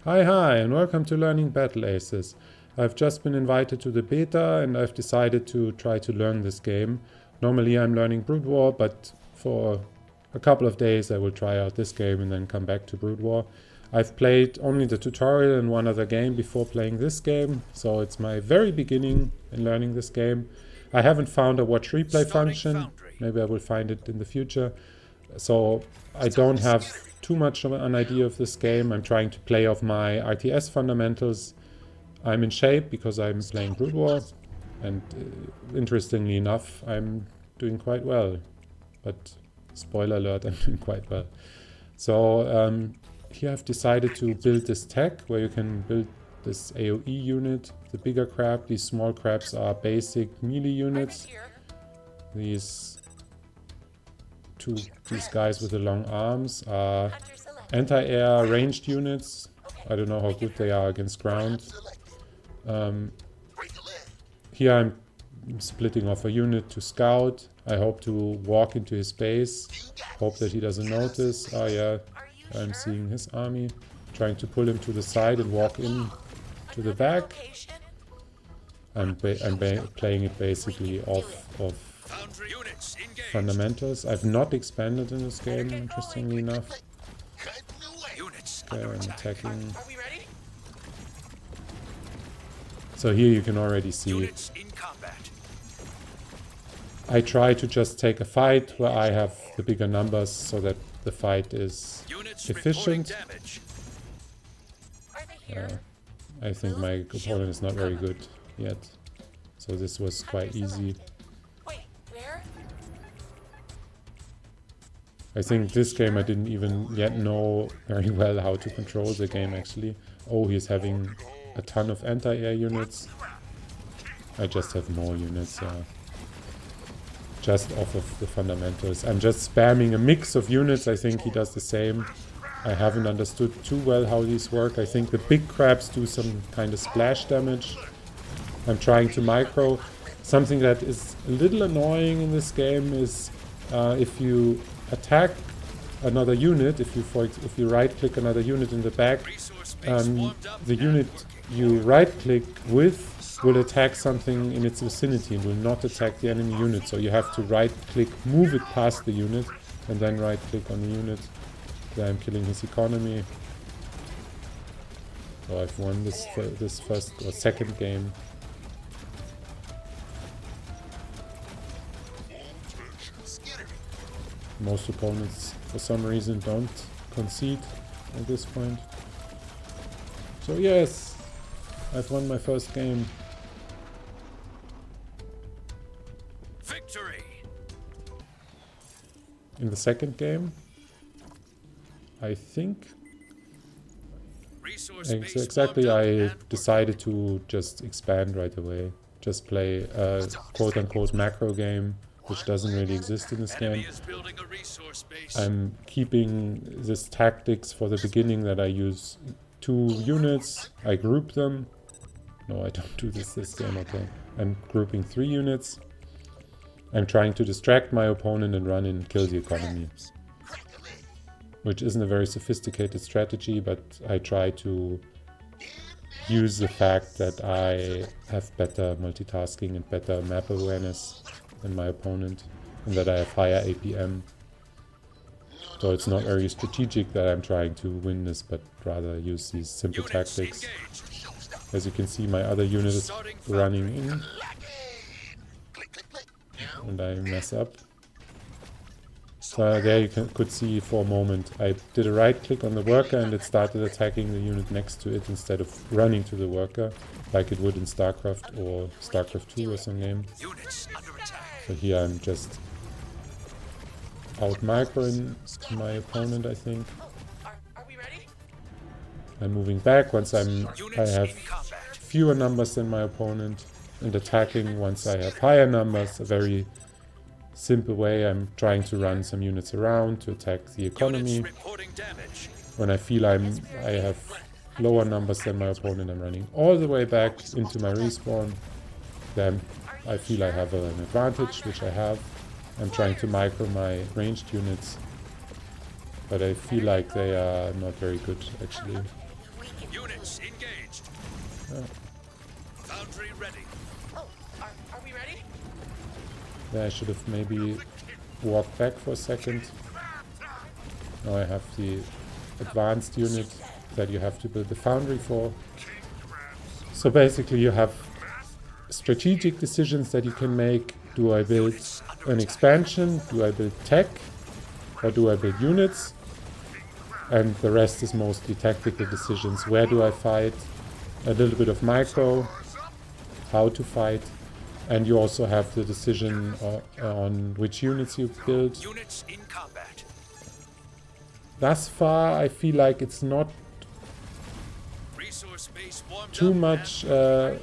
Hi, and welcome to Learning BattleAces. I've just been invited to the beta and I've decided to try to learn this game. Normally I'm learning Brood War, but for a couple of days I will try out this game and then come back to Brood War. I've played only the tutorial and one other game before playing this game, so it's my very beginning in learning this game. I haven't found a watch replay function. Maybe I will find it in the future. So I don't have too much of an idea of this game. I'm trying to play off my RTS fundamentals. I'm in shape because I'm playing Brood War, and interestingly enough, I'm doing quite well. But spoiler alert, I'm doing quite well. So here I've decided to build this tech where you can build this AoE unit, the bigger crab. These small crabs are basic melee units. These guys with the long arms are anti-air ranged units. I don't know how good they are against ground. Here I'm splitting off a unit to scout. I hope to walk into his base. Hope that he doesn't notice. Oh yeah, I'm seeing his army. Trying to pull him to the side and walk in to the back. I'm playing it basically off of fundamentals. I've not expanded in this game, interestingly enough. Okay, I'm attacking. So here you can already see I try to just take a fight where I have the bigger numbers so that the fight is efficient. I think my opponent is not very good yet, so this was quite easy. I think this game I didn't even yet know very well how to control the game actually. Oh, he's having a ton of anti-air units. I just have more units, just off of the fundamentals. I'm just spamming a mix of units. I think he does the same. I haven't understood too well how these work. I think the big crabs do some kind of splash damage. I'm trying to micro. Something that is a little annoying in this game is if you attack another unit, if you right click another unit in the back, the unit you right click with will attack something in its vicinity and will not attack the enemy unit. So you have to right click, move it past the unit, and then right click on the unit. There I'm killing his economy. So I've won this first or second game. Most opponents, for some reason, don't concede at this point. So yes, I've won my first game. Victory! In the second game, I think exactly I decided to just expand right away. Just play a quote-unquote macro game, which doesn't really exist in this game. I'm keeping this tactics for the beginning that I use 2 units, I group them. No, I don't do this game, okay. I'm grouping 3 units. I'm trying to distract my opponent and run in and kill the economy. Which isn't a very sophisticated strategy, but I try to use the fact that I have better multitasking and better map awareness than my opponent, and that I have higher APM. So it's not very strategic that I'm trying to win this, but rather use these simple tactics. As you can see, my other unit is running in, and I mess up. So there you could see for a moment, I did a right click on the worker and it started attacking the unit next to it instead of running to the worker, like it would in StarCraft or StarCraft 2 or some game. So here I'm just out-microing my opponent, I think. I'm moving back once I have fewer numbers than my opponent, and attacking once I have higher numbers. A very simple way. I'm trying to run some units around to attack the economy. When I feel I have lower numbers than my opponent, I'm running all the way back into my respawn. Then I feel I have an advantage, which I have. I'm trying to micro my ranged units, but I feel like they are not very good actually. Units engaged. Foundry ready. Oh, are we ready? There I should have maybe walked back for a second. Now I have the advanced unit that you have to build the foundry for. So basically you have strategic decisions that you can make. Do I build an expansion? Do I build tech? Or do I build units? And the rest is mostly tactical decisions. Where do I fight? A little bit of micro. How to fight. And you also have the decision on which units you build. Units in combat. Thus far, I feel like it's not Resource base warmed too up much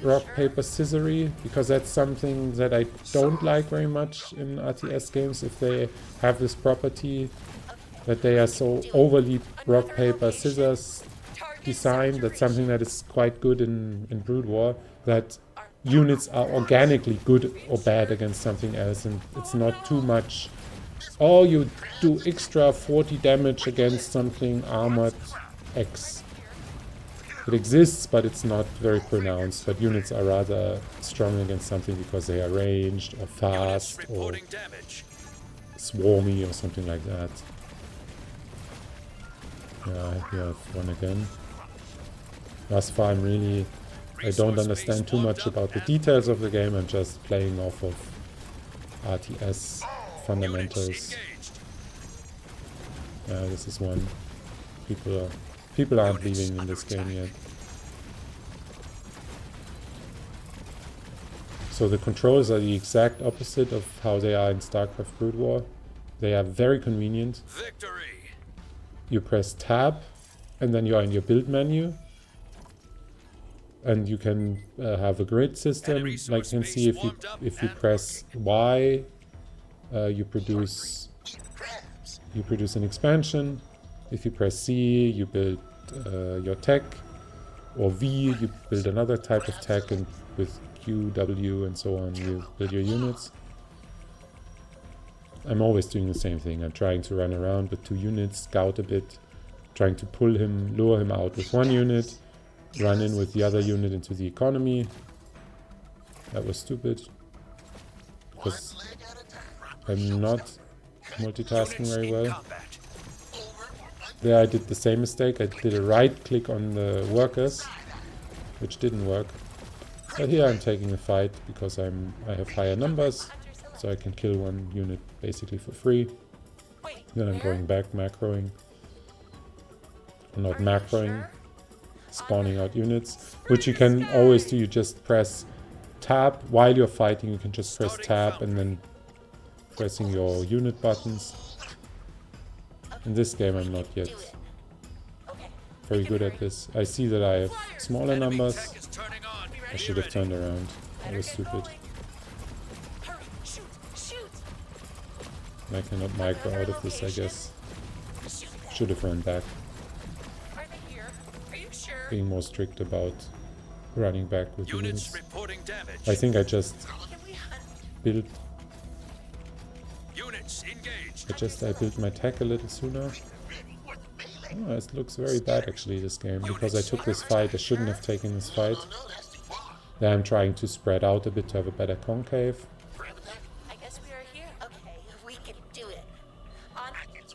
rock, paper, scissory, because that's something that I don't like very much in RTS games, if they have this property that they are so overly rock, paper, scissors designed. That's something that is quite good in Brood War, that units are organically good or bad against something else, and it's not too much, oh, you do extra 40 damage against something armored X. It exists, but it's not very pronounced. But units are rather strong against something because they are ranged or fast or swarmy or something like that. Yeah, you have one again. Thus far, I don't understand too much about the details of the game. I'm just playing off of RTS fundamentals. Yeah, this is one. People aren't leaving in this game yet. So the controls are the exact opposite of how they are in StarCraft Brood War. They are very convenient. Victory. You press tab and then you are in your build menu. And you can have a grid system. Like you can see, if you press Y, you produce an expansion. If you press C, you build your tech, or V, you build another type of tech, and with Q, W, and so on, you build your units. I'm always doing the same thing. I'm trying to run around with 2 units, scout a bit, trying to lure him out with 1 unit, run in with the other unit into the economy. That was stupid, because I'm not multitasking very well. There I did the same mistake. I did a right click on the workers, which didn't work. But here I'm taking the fight because I have higher numbers, so I can kill 1 unit basically for free. Then I'm going back macroing. Not macroing, spawning out units, which you can always do. You just press tab while you're fighting. You can just press tab and then pressing your unit buttons. In this game I'm not yet very good at this. I see that I have smaller numbers. I should have turned around. That was stupid. I cannot micro out of this, I guess. Should have run back. Being more strict about running back with the units. I think I just built... I built my tech a little sooner. Oh, it looks very bad actually, this game, because I took this fight. I shouldn't have taken this fight. Then I'm trying to spread out a bit to have a better concave. I guess we are here. Okay, we can do it.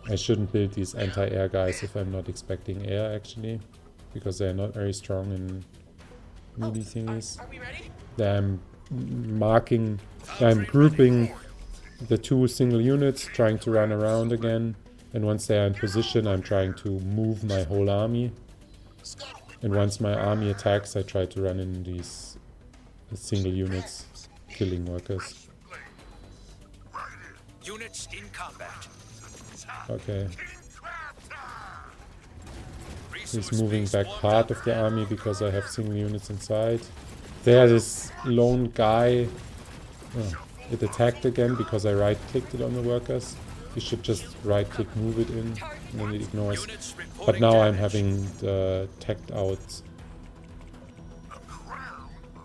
I shouldn't build these anti-air guys if I'm not expecting air actually, because they're not very strong in melee thingies. Are we ready? Then I'm grouping the 2 single units, trying to run around again, and once they are in position I'm trying to move my whole army, and once my army attacks I try to run in these single units, killing workers. Units in combat. Okay. He's moving back part of the army because I have single units inside. There, this lone guy... Oh. It attacked again because I right-clicked it on the workers. You should just right-click, move it in, and then it ignores. But now I'm having the teched out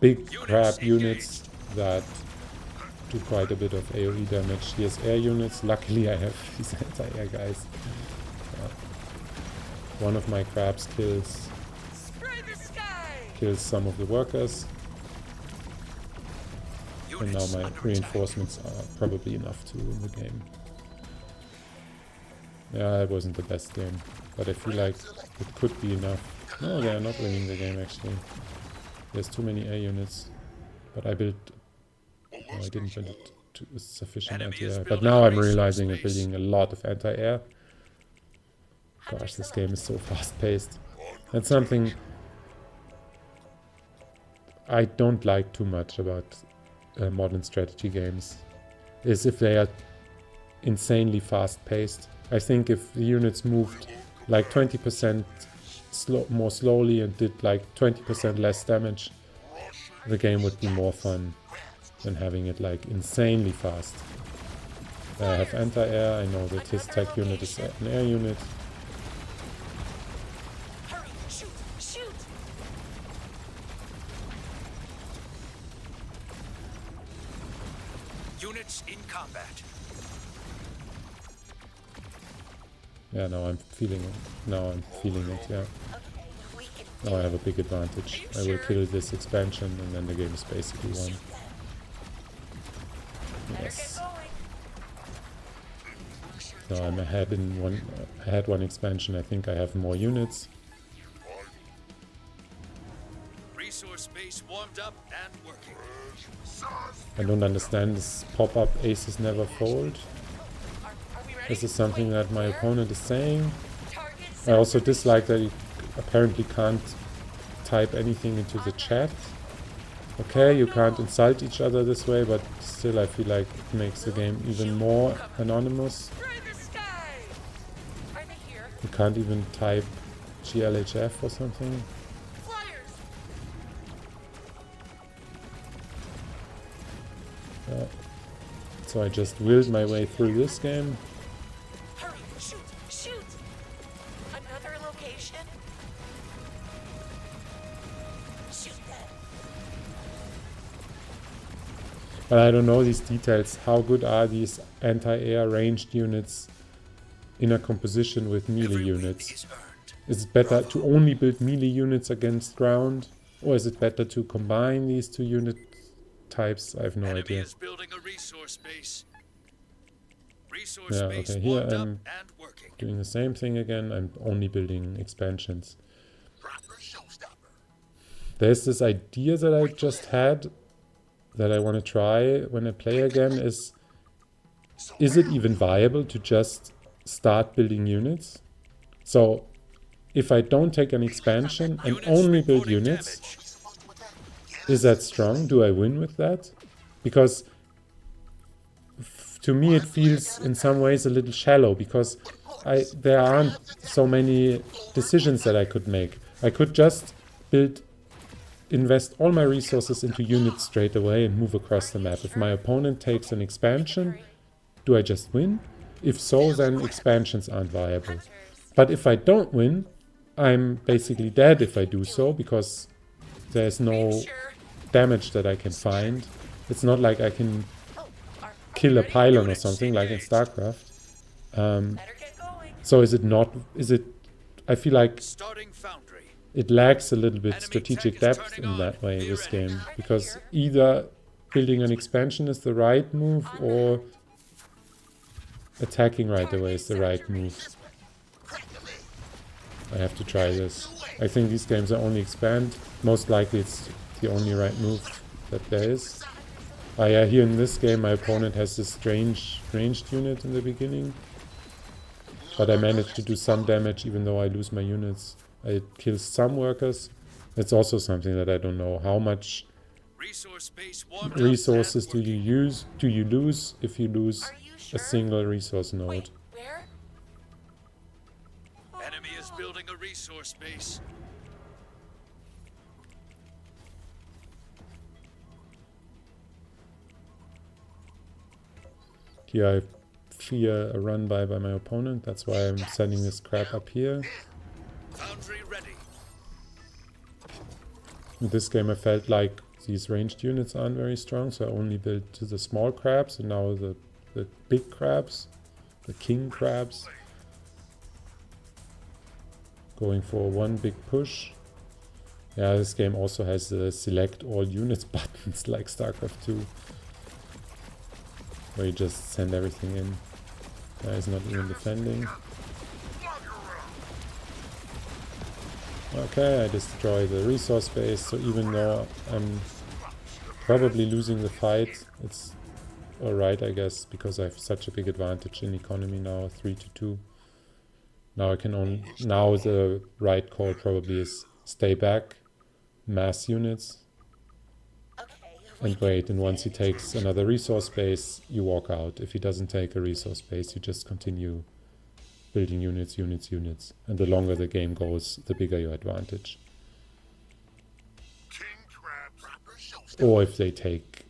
big crab units that do quite a bit of AoE damage. Here's air units. Luckily I have these anti-air guys. One of my crabs kills kills some of the workers. And now Units my under reinforcements are probably enough to win the game. Yeah, it wasn't the best game, but I feel like it could be enough. No, they are not winning the game actually. There's too many air units. But I built... No, I didn't build it to sufficient Enemy is anti-air. But building now a I'm resource realizing I'm base. building a lot of anti-air. Hunter Gosh, this select. game is so fast-paced. That's something I don't like too much about modern strategy games, is if they are insanely fast-paced. I think if the units moved like 20% more slowly and did like 20% less damage, the game would be more fun than having it like insanely fast. I have anti-air, I know that his tech unit is an air unit. Hurry, shoot, shoot! Units in combat. Yeah, now I'm feeling it. Now I'm feeling it, yeah. Okay, we can Now I have a big advantage. I will kill this expansion and then the game is basically won. better get Yes. going. Now I'm ahead in one. I had one expansion. I think I have more units. Resource base warmed up and working. I don't understand this pop-up aces never fold. Are we ready? This is something that my opponent is saying. Target I also dislike that he apparently can't type anything into the chat. Okay, you can't insult each other this way, but still I feel like it makes the game even more anonymous. Try the sky! Are they here? You can't even type GLHF or something. Flyers! Yeah. So I just willed my way through this game. Hurry, shoot, shoot! Another location? Shoot them. But I don't know these details. How good are these anti-air ranged units in a composition with melee Every win units? is earned. Is it better to only build melee units against ground? Or is it better to combine these two unit types? I have no Enemy idea. is building a resource base. Resource Yeah, base okay, here warmed up I'm and working. doing the same thing again. I'm only building expansions. There's this idea that I just had that I want to try when I play again is it even viable to just start building units? So if I don't take an expansion and Units only build reporting units, damage. is that strong? Do I win with that? Because to me it feels in some ways a little shallow, because there aren't so many decisions that I could make. I could just invest all my resources into units straight away and move across the map. If my opponent takes an expansion, do I just win? If so, then expansions aren't viable. But if I don't win, I'm basically dead if I do so, because there's no Sure. damage that I can find. It's not like I can Oh, are kill we a ready? pylon or something like in StarCraft. Better get going. So I feel like Starting foundry. it lacks a little bit Enemy strategic tech is depth turning in that on. way, Near this enemy. game. Because either building an expansion is the right move, or attacking right away is the right move. I have to try this. I think these games are only expand. Most likely it's the only right move that there is. Yeah, here in this game my opponent has this strange ranged unit in the beginning. But I managed to do some damage even though I lose my units. I kill some workers. It's also something that I don't know. How much Resource base warmed resources up do and you working. lose if you lose Are you a sure? single resource node? Wait, where? Enemy is building a resource base. Here I fear a run by my opponent. That's why I'm sending this crap up here. Foundry ready. In this game I felt like these ranged units aren't very strong, so I only built to the small crabs, and now the big crabs, the king crabs. Going for one big push. Yeah, this game also has select all units buttons like StarCraft 2. Where you just send everything in. He's not even defending. Okay, I destroy the resource base, so even though I'm probably losing the fight, it's alright, I guess, because I have such a big advantage in economy now, 3-2. Now I can only... Now the right call probably is stay back, mass units, and wait, and once he takes another resource base, you walk out. If he doesn't take a resource base, you just continue building units. And the longer the game goes, the bigger your advantage. Or if they take...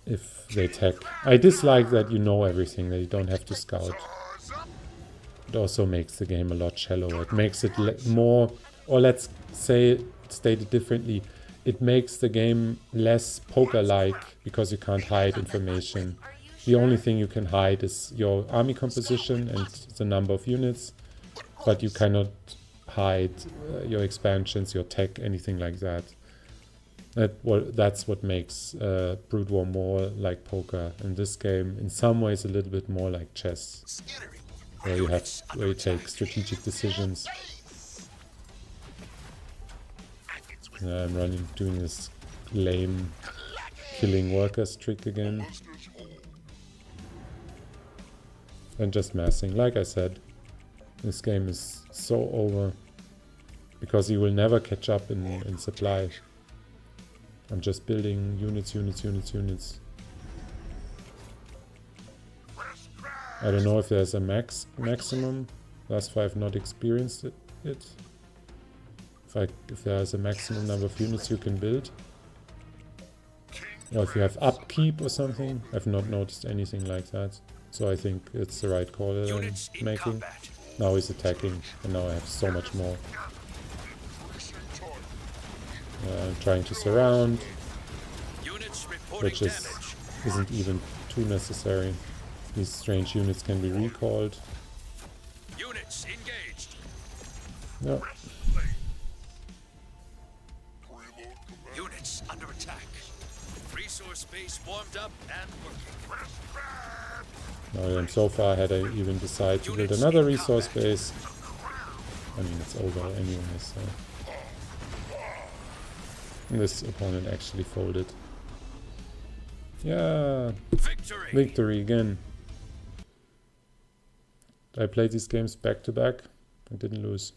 if they attack. I dislike that you know everything, that you don't have to scout. It also makes the game a lot shallower. It makes it more, or let's say, state it differently, it makes the game less poker-like because you can't hide information. The only thing you can hide is your army composition and the number of units, but you cannot hide your expansions, your tech, anything like that. That's what makes Brood War more like poker, and this game in some ways a little bit more like chess, where you take strategic decisions. I'm doing this lame killing workers trick again, and just massing. Like I said, this game is so over because you will never catch up in supply. I'm just building units. I don't know if there's a maximum. Thus far I've not experienced it. If there's a maximum number of units you can build. Or if you have upkeep or something. I've not noticed anything like that. So I think it's the right call that I'm making. Now he's attacking, and now I have so much more. I'm trying to surround, which isn't even too necessary. These strange units can be recalled. Units engaged. No. Units under attack. Resource base warmed up and working. Now so far had I even decided to build another resource base. I mean, it's over anyway, so... This opponent actually folded. Yeah! Victory again! I played these games back to back. I didn't lose.